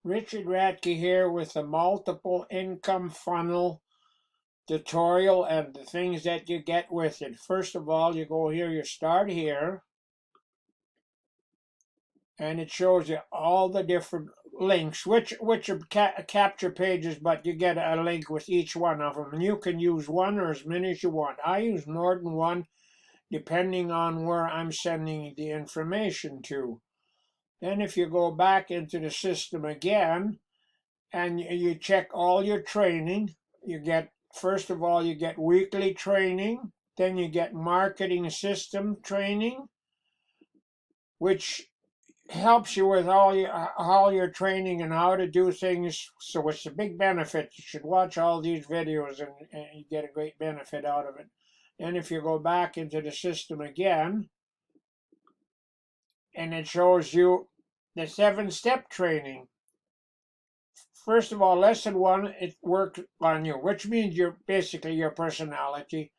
Richard Radke here with the multiple income funnel tutorial and the things that you get with it. First of all, you go here, you start here, and it shows you all the different links, which are capture pages, but you get a link with each one of them, and you can use one or as many as you want. I use more than one depending on where I'm sending the information to. Then if you go back into the system again, and you check all your training. You get, first of all, you get weekly training, then you get marketing system training, which helps you with all your training and how to do things. So it's a big benefit. You should watch all these videos and you get a great benefit out of it. And if you go back into the system again, and it shows you the 7-step training. First of all, lesson 1, it worked on you, which means you're basically your personality.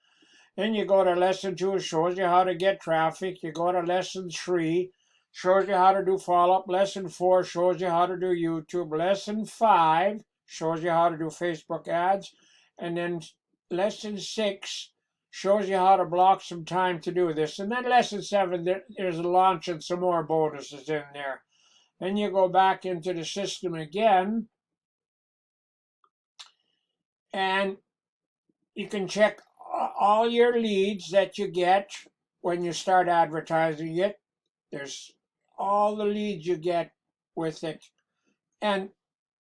Then you go to lesson 2, it shows you how to get traffic. You go to lesson 3, shows you how to do follow-up. Lesson 4 shows you how to do YouTube. Lesson 5 shows you how to do Facebook ads. And then lesson 6 shows you how to block some time to do this. And then lesson 7, there's a launch and some more bonuses in there. Then you go back into the system again, and you can check all your leads that you get when you start advertising it. There's all the leads you get with it. And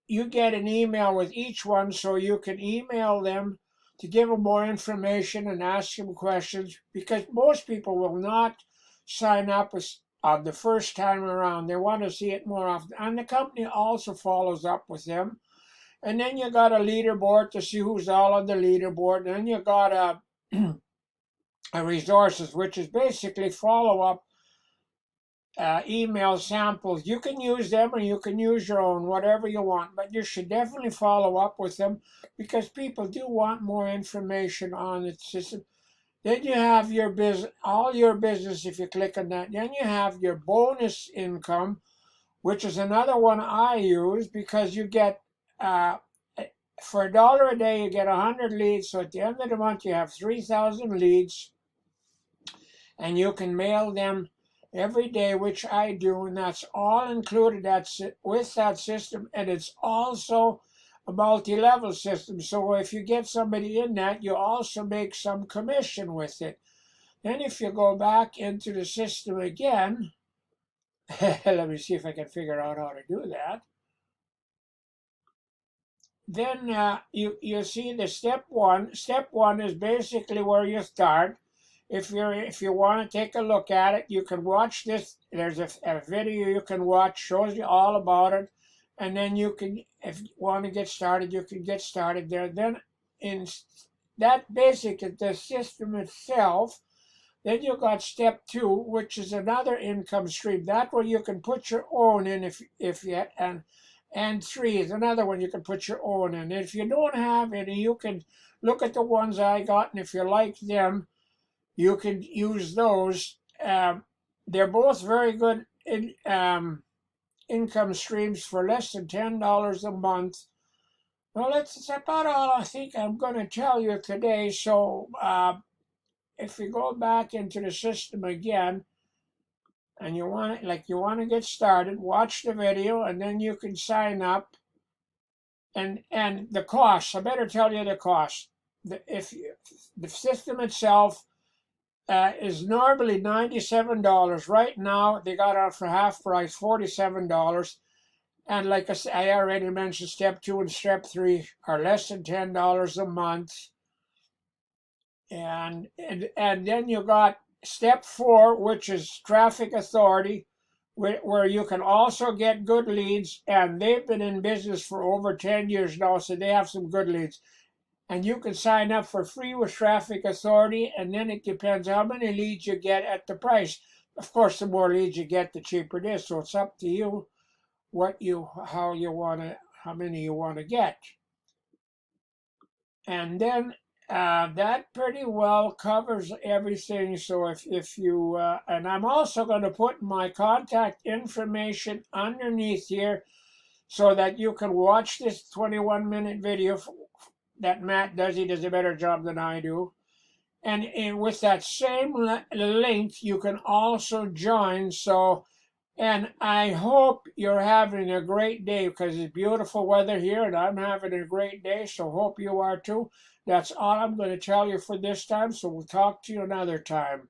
you get an email with each one, so you can email them to give them more information and ask them questions, because most people will not sign up on the first time around. They want to see it more often. And the company also follows up with them. And then you got a leaderboard to see who's all on the leaderboard. And then you got a resources, which is basically follow-up email samples. You can use them or you can use your own, whatever you want. But you should definitely follow up with them because people do want more information on the system. Then you have your business, all your business, if you click on that. Then you have your bonus income, which is another one I use because you get for $1 a day, you get 100 leads. So at the end of the month, you have 3,000 leads, and you can mail them every day, which I do, and that's all included with that system. And it's also a multi-level system. So if you get somebody in that, you also make some commission with it. Then if you go back into the system again, let me see if I can figure out how to do that. Then you see the step one. Step 1 is basically where you start. If you want to take a look at it, you can watch this. There's a video you can watch, shows you all about it, and then you can, if you want to get started, you can get started there. Then in that basic, the system itself. Then you got step 2, which is another income stream. That where you can put your own in if you and 3 is another one you can put your own in. If you don't have any, you can look at the ones I got, and if you like them, you can use those. They're both very good income streams for less than $10 a month. Well, that's about all I think I'm going to tell you today. So if you go back into the system again, and you want to get started, watch the video, and then you can sign up. And the cost, I better tell you the cost. The system itself is normally $97. Right now, they got it for half price, $47. And like I already mentioned, step 2 and step 3 are less than $10 a month. And then you got step 4, which is traffic authority, where you can also get good leads, and they've been in business for over 10 years now, so they have some good leads. And you can sign up for free with traffic authority, and then it depends how many leads you get at the price. Of course, the more leads you get, the cheaper it is. So it's up to you how many you want to get. And then that pretty well covers everything. So if you, and I'm also going to put my contact information underneath here. so that you can watch this 21-minute video that Matt does. He does a better job than I do. And with that same link, you can also join. And I hope you're having a great day, because it's beautiful weather here and I'm having a great day. So hope you are too. That's all I'm going to tell you for this time. So we'll talk to you another time.